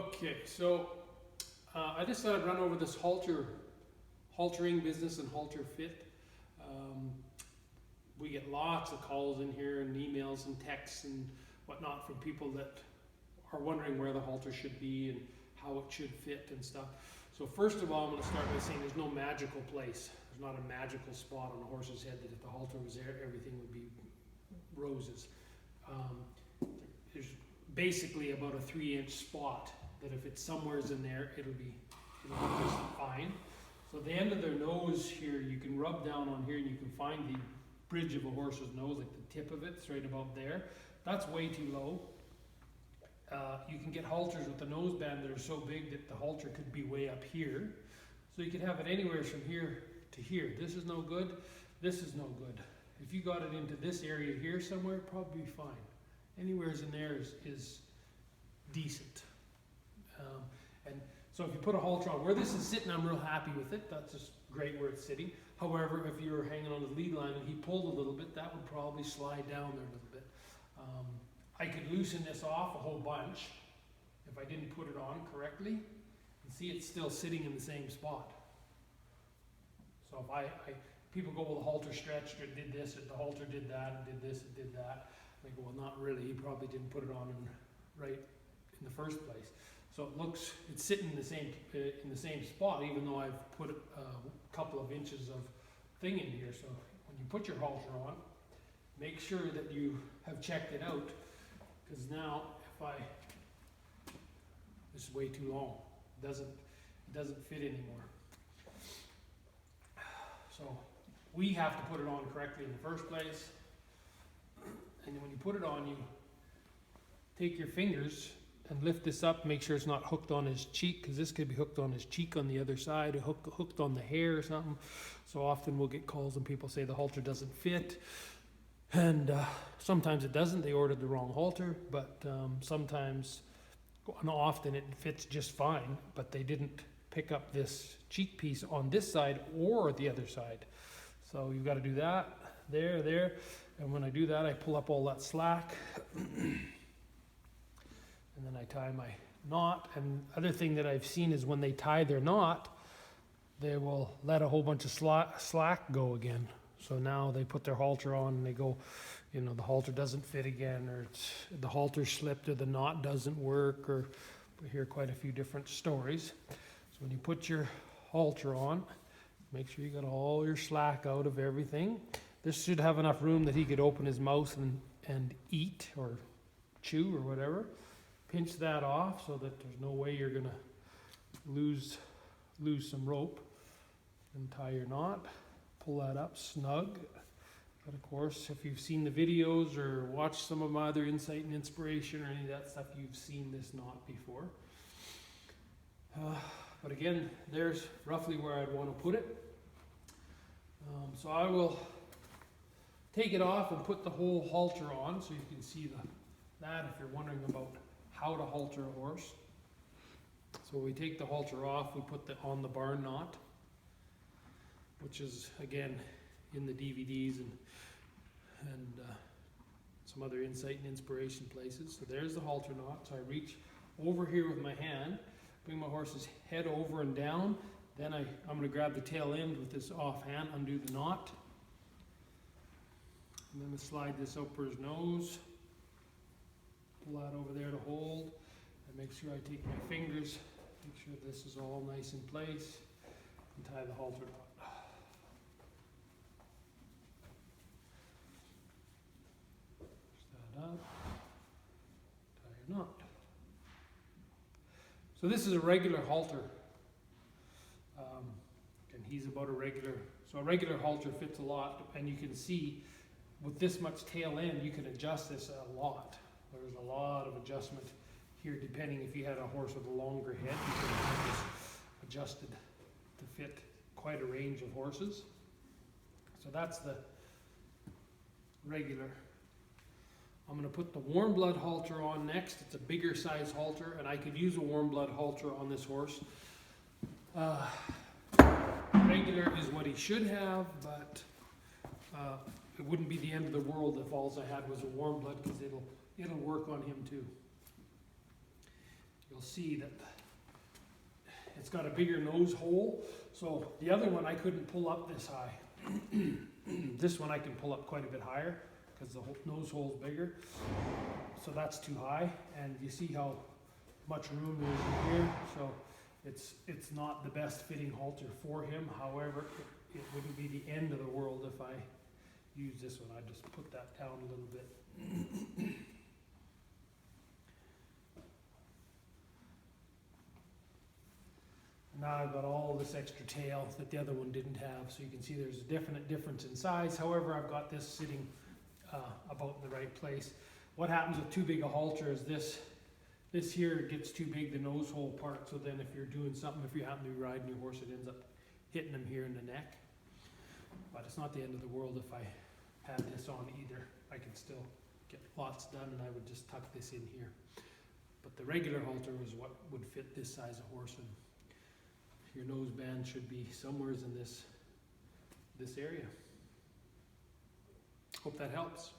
Okay, so I just thought I'd run over this haltering business and halter fit. We get lots of calls in here and emails and texts and whatnot from people that are wondering where the halter should be and how it should fit and stuff. So first of all, I'm going to start by saying there's no magical place. There's not a magical spot on a horse's head that if the halter was there, everything would be roses. There's basically about a 3-inch spot that if it's somewheres in there, it'll be just fine. So at the end of their nose here, you can rub down on here and you can find the bridge of a horse's nose, like the tip of it, it's right about there. That's way too low. You can get halters with the nose band that are so big that the halter could be way up here. So you could have it anywhere from here to here. This is no good, this is no good. If you got it into this area here somewhere, probably fine. Anywhere's in there is decent. And so if you put a halter on, where this is sitting, I'm real happy with it. That's just great where it's sitting. However, if you were hanging on the lead line and he pulled a little bit, that would probably slide down there a little bit. I could loosen this off a whole bunch if I didn't put it on correctly. And see, it's still sitting in the same spot. So if people go, well, the halter stretched or did this, or the halter did that, and did this, and did that. I go, well, not really. He probably didn't put it on right in the first place. So it's sitting in the same spot, even though I've put a couple of inches of thing in here. So when you put your halter on, make sure that you have checked it out, because now this is way too long. It doesn't fit anymore. So we have to put it on correctly in the first place. And then when you put it on, you take your fingers and lift this up, make sure it's not hooked on his cheek, because this could be hooked on his cheek on the other side, or hooked on the hair or something. So often we'll get calls and people say the halter doesn't fit. And sometimes it doesn't, they ordered the wrong halter, but sometimes, and often it fits just fine, but they didn't pick up this cheek piece on this side or the other side. So you've got to do that, there. And when I do that, I pull up all that slack. And then I tie my knot. And other thing that I've seen is when they tie their knot, they will let a whole bunch of slack go again. So now they put their halter on and they go, the halter doesn't fit again, or the halter slipped, or the knot doesn't work, or we hear quite a few different stories. So when you put your halter on, make sure you got all your slack out of everything. This should have enough room that he could open his mouth and eat or chew or whatever. Pinch that off so that there's no way you're going to lose some rope. And tie your knot. Pull that up snug. But of course, if you've seen the videos or watched some of my other insight and inspiration or any of that stuff, you've seen this knot before. But again, there's roughly where I'd want to put it. So I will take it off and put the whole halter on so you can see that if you're wondering about how to halter a horse. So we take the halter off, we put on the barn knot, which is again in the DVDs and some other insight and inspiration places. So there's the halter knot. So I reach over here with my hand, bring my horse's head over and down. Then I'm going to grab the tail end with this off hand, undo the knot. And then I slide this over his nose. Pull that over there to hold. And make sure I take my fingers, make sure this is all nice in place, and tie the halter knot. Push that up. Tie your knot. So this is a regular halter. And he's about a regular. So a regular halter fits a lot, and you can see with this much tail end, you can adjust this a lot. There's a lot of adjustment here, depending if you had a horse with a longer head, you can have this adjusted to fit quite a range of horses. So that's the regular. I'm going to put the warm blood halter on next. It's a bigger size halter, and I could use a warm blood halter on this horse. Regular is what he should have, but it wouldn't be the end of the world if all I had was a warm blood, because it'll work on him too. You'll you'll see that it's got a bigger nose hole. So the other one I couldn't pull up this high. This one I can pull up quite a bit higher because the nose hole is bigger. So that's too high, and you see how much room there is in here. So it's not the best fitting halter for him. However, it wouldn't be the end of the world if I use this one. I just put that down a little bit. Now I've got all this extra tail that the other one didn't have, so you can see there's a definite difference in size. However, I've got this sitting about in the right place. What happens with too big a halter is this here gets too big, the nose hole part, so then if you're doing something, if you happen to be riding your horse, it ends up hitting him here in the neck. But it's not the end of the world if I had this on either. I can still get lots done, and I would just tuck this in here. But the regular halter was what would fit this size of horse, and your nose band should be somewhere in this area. Hope that helps.